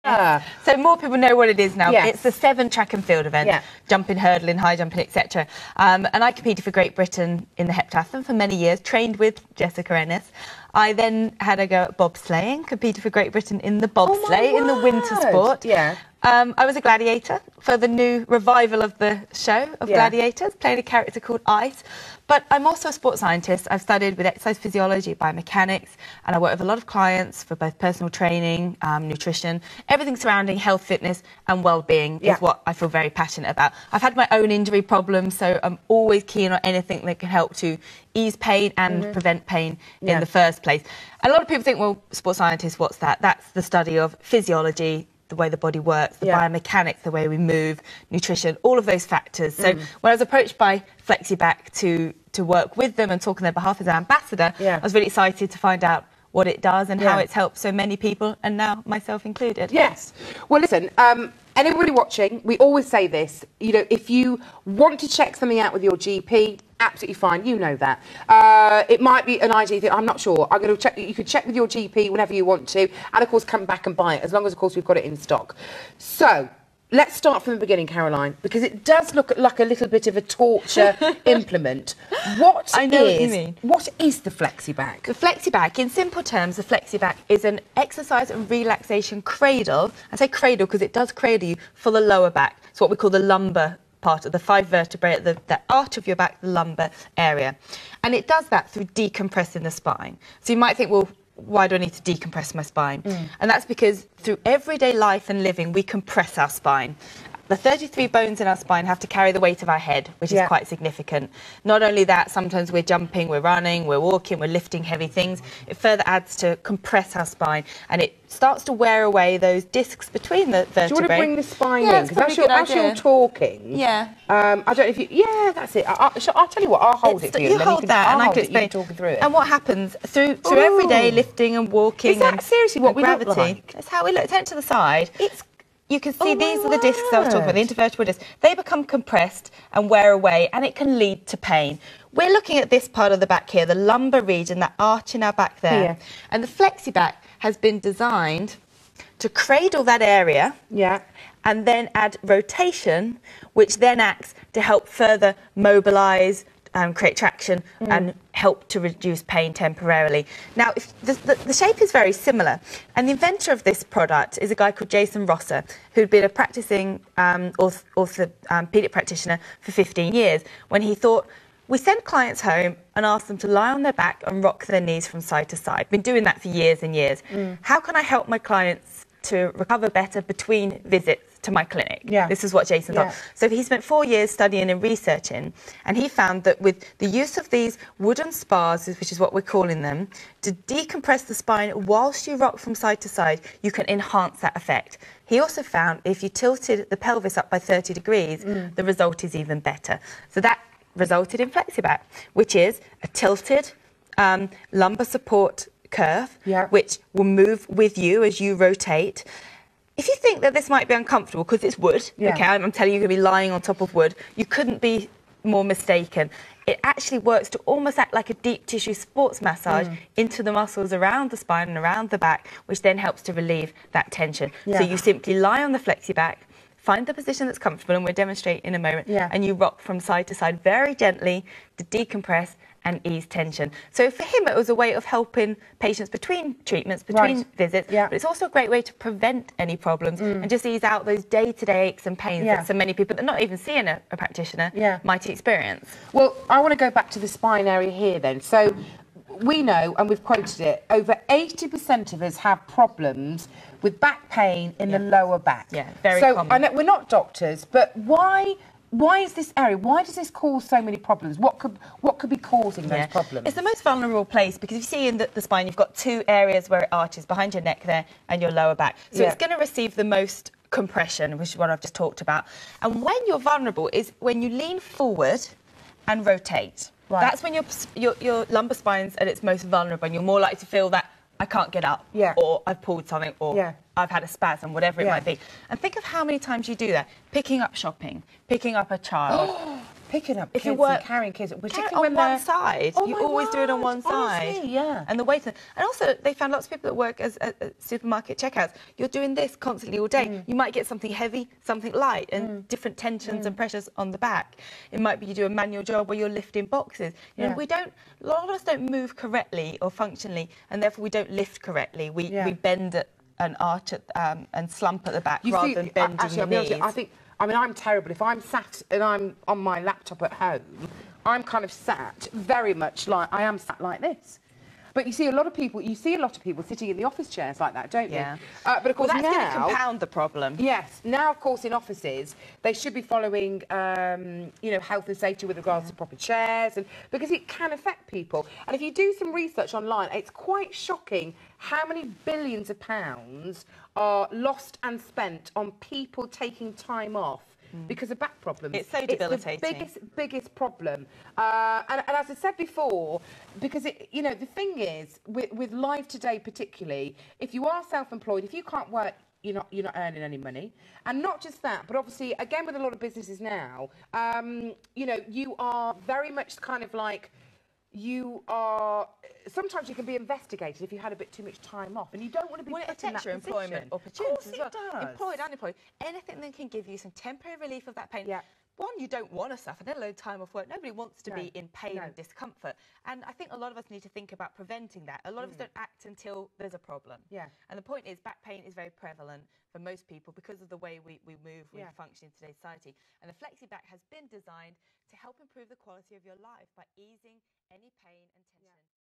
So more people know what it is now. Yes. It's the 7 track and field event, jumping, hurdling, high jumping, etc. And I competed for Great Britain in the heptathlon for many years, trained with Jessica Ennis. I then had a go at bobsleighing, competed for Great Britain in the bobsleigh, in the winter sport. I was a gladiator for the new revival of the show of Gladiators, playing a character called Ice. But I'm also a sports scientist. I've studied with exercise physiology, biomechanics, and I work with a lot of clients for both personal training, nutrition, everything surrounding health, fitness and well-being is what I feel very passionate about. I've had my own injury problems, so I'm always keen on anything that can help to ease pain and prevent pain in the first place. And a lot of people think, well, sports scientist, what's that? That's the study of physiology, the way the body works, the biomechanics, the way we move, nutrition, all of those factors. So when I was approached by Flexibak to work with them and talk on their behalf as an ambassador, I was really excited to find out what it does and how it's helped so many people, and now myself included. Yes. Well, listen, anybody watching, we always say this, you know, if you want to check something out with your GP, absolutely fine, you know that. It might be an ID thing, I'm not sure. I'm going to check. You can check with your GP whenever you want to, and of course come back and buy it, as long as of course we've got it in stock. So let's start from the beginning, Caroline, because it does look like a little bit of a torture implement. What you mean. What is the Flexibak? The Flexibak, in simple terms, the Flexibak is an exercise and relaxation cradle. I say cradle because it does cradle you for the lower back. It's what we call the lumbar part of the 5 vertebrae at the arch of your back, the lumbar area. And it does that through decompressing the spine. So you might think, well, why do I need to decompress my spine? And that's because through everyday life and living, we compress our spine. The 33 bones in our spine have to carry the weight of our head, which is quite significant. Not only that, sometimes we're jumping, we're running, we're walking, we're lifting heavy things. It further adds to compress our spine, and it starts to wear away those discs between the vertebrae. Do you want to bring the spine in? Because as you're talking, I don't know if you... that's it. I'll tell you what, I'll hold it for you. You hold that, and I can explain. Talking through it. And what happens through everyday lifting and walking? Is that seriously what we look like? That's how we look. Turn to the side. You can see these are the discs I was talking about, the intervertebral discs. They become compressed and wear away, and it can lead to pain. We're looking at this part of the back here, the lumbar region, that arch in our back there. And the Flexibak has been designed to cradle that area and then add rotation, which then acts to help further mobilise, create traction and help to reduce pain temporarily. Now, the shape is very similar, and the inventor of this product is a guy called Jason Rosser, who'd been a practicing orthopedic practitioner for 15 years, when he thought, we send clients home and ask them to lie on their back and rock their knees from side to side. Been doing that for years and years. How can I help my clients to recover better between visits to my clinic? This is what Jason thought. So he spent 4 years studying and researching, and he found that with the use of these wooden spars, which is what we're calling them, to decompress the spine whilst you rock from side to side, you can enhance that effect. He also found if you tilted the pelvis up by 30 degrees, the result is even better. So that resulted in Flexibak, which is a tilted lumbar support curve, which will move with you as you rotate. If you think that this might be uncomfortable because it's wood, okay, I'm telling you, you're going to be lying on top of wood, you couldn't be more mistaken. It actually works to almost act like a deep tissue sports massage into the muscles around the spine and around the back, which then helps to relieve that tension. So you simply lie on the Flexibak, find the position that's comfortable, and we'll demonstrate in a moment, and you rock from side to side very gently to decompress and ease tension. So for him, it was a way of helping patients between treatments, between visits, but it's also a great way to prevent any problems and just ease out those day-to-day aches and pains that so many people that are not even seeing a practitioner might experience. Well, I want to go back to the spine area here then. So we know, and we've quoted it, over 80% of us have problems with back pain in the lower back. Very common. I know we're not doctors, but why is this area, why does this cause so many problems? What could be causing those problems? It's the most vulnerable place because if you see in the spine, you've got 2 areas where it arches, behind your neck there and your lower back. So it's going to receive the most compression, which is what I've just talked about. And when you're vulnerable is when you lean forward and rotate. That's when your lumbar spine's at its most vulnerable, and you're more likely to feel that I can't get up, or I've pulled something, or I've had a spasm, whatever it might be. And think of how many times you do that. Picking up shopping, picking up a child, picking up if kids you work, and carrying kids, particularly on when one they're... side. Oh You my always do it on word, one side. honestly, yeah. And the wait. And also, they found lots of people that work as at supermarket checkouts. You're doing this constantly all day. You might get something heavy, something light, and different tensions and pressures on the back. It might be you do a manual job where you're lifting boxes. You know, a lot of us don't move correctly or functionally, and therefore we don't lift correctly. We bend at an arch and slump at the back rather than bending the knees. I mean, I'm terrible. If I'm sat and I'm on my laptop at home, I'm kind of sat very much like I am sat like this. But you see a lot of people sitting in the office chairs like that, don't you? Yeah. But of course that's now, going to compound the problem. Yes. Now, of course, in offices, they should be following, you know, health and safety with regards to proper chairs, and because it can affect people. And if you do some research online, it's quite shocking how many billions of pounds are lost and spent on people taking time off because of back problems. It's so debilitating. It's the biggest problem. And as I said before, because, you know, the thing is, with life today particularly, if you are self-employed, if you can't work, you're not earning any money. And not just that, but obviously, again, with a lot of businesses now, you know, you are very much kind of like, sometimes you can be investigated if you had a bit too much time off, and you don't want to be put in that position. Employment opportunities as well. Does. Employed, unemployed, anything that can give you some temporary relief of that pain. Yeah. One, you don't want to suffer, let alone time off work. Nobody wants to be in pain and discomfort. And I think a lot of us need to think about preventing that. A lot of us don't act until there's a problem. Yeah. And the point is, back pain is very prevalent for most people because of the way we move, we function in today's society. And the Flexibak has been designed to help improve the quality of your life by easing any pain and tension.